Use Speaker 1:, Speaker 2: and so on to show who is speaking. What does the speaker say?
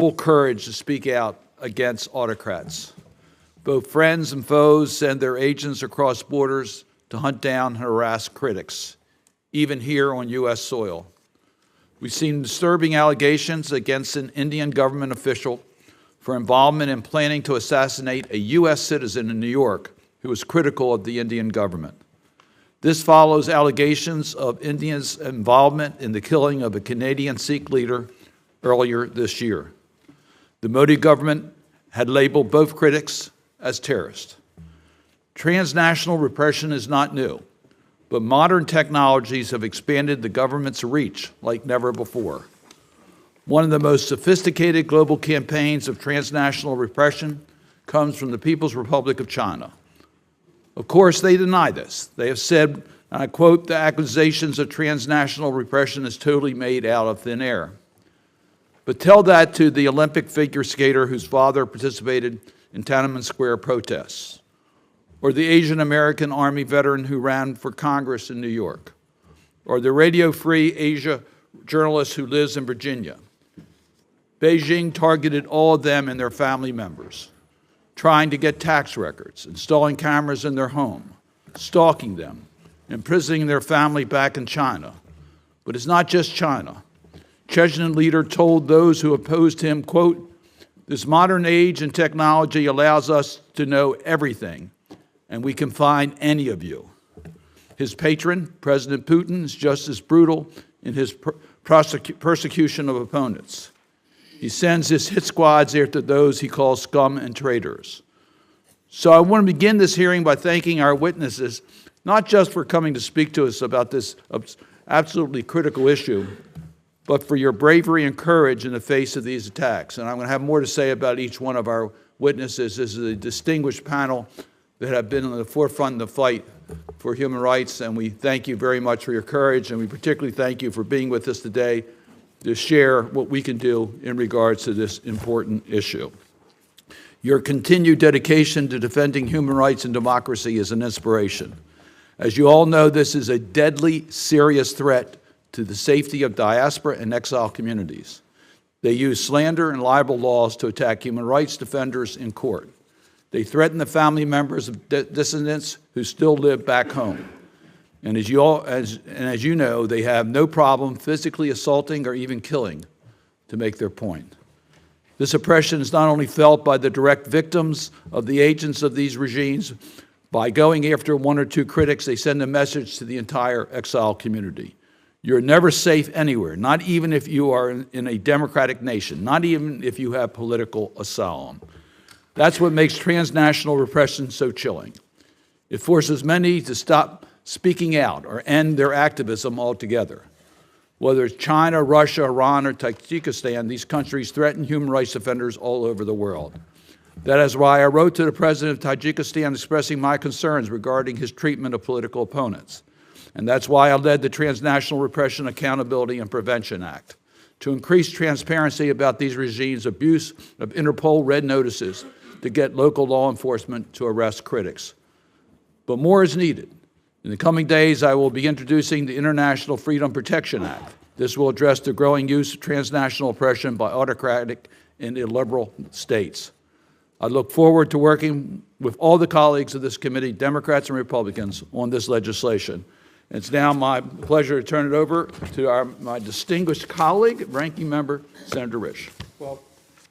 Speaker 1: full courage to speak out against autocrats. Both friends and foes send their agents across borders to hunt down and harass critics, even here on U.S. soil. We've seen disturbing allegations against an Indian government official for involvement in planning to assassinate a U.S. citizen in New York who was critical of the Indian government. This follows allegations of India's involvement in the killing of a Canadian Sikh leader earlier this year. The Modi government had labeled both critics as terrorists. Transnational repression is not new, but modern technologies have expanded the government's reach like never before. One of the most sophisticated global campaigns of transnational repression comes from the People's Republic of China. Of course, they deny this. They have said, and I quote, "The accusations of transnational repression is totally made out of thin air." But tell that to the Olympic figure skater whose father participated in Tiananmen Square protests, or the Asian American Army veteran who ran for Congress in New York, or the Radio Free Asia journalist who lives in Virginia. Beijing targeted all of them and their family members, trying to get tax records, installing cameras in their home, stalking them, imprisoning their family back in China. But it's not just China. Chechen leader told those who opposed him, quote, "This modern age and technology allows us to know everything, and we can find any of you." His patron, President Putin, is just as brutal in his persecution of opponents. He sends his hit squads after those he calls scum and traitors. So I want to begin this hearing by thanking our witnesses, not just for coming to speak to us about this absolutely critical issue, but for your bravery and courage in the face of these attacks. And I'm going to have more to say about each one of our witnesses. This is a distinguished panel that have been on the forefront of the fight for human rights, and we thank you very much for your courage, and we particularly thank you for being with us today to share what we can do in regards to this important issue. Your continued dedication to defending human rights and democracy is an inspiration. As you all know, this is a deadly, serious threat to the safety of diaspora and exile communities. They use slander and libel laws to attack human rights defenders in court. They threaten the family members of dissidents who still live back home. And as you know, they have no problem physically assaulting or even killing to make their point. This oppression is not only felt by the direct victims of the agents of these regimes. By going after one or two critics, they send a message to the entire exile community. You're never safe anywhere, not even if you are in a democratic nation, not even if you have political asylum. That's what makes transnational repression so chilling. It forces many to stop speaking out or end their activism altogether. Whether it's China, Russia, Iran, or Tajikistan, these countries threaten human rights defenders all over the world. That is why I wrote to the president of Tajikistan expressing my concerns regarding his treatment of political opponents. And that's why I led the Transnational Repression Accountability and Prevention Act, to increase transparency about these regimes' abuse of Interpol red notices to get local law enforcement to arrest critics. But more is needed. In the coming days, I will be introducing the International Freedom Protection Act. This will address the growing use of transnational oppression by autocratic and illiberal states. I look forward to working with all the colleagues of this committee, Democrats and Republicans, on this legislation. It's now my pleasure to turn it over to my distinguished colleague, Ranking Member Senator Risch.
Speaker 2: Well,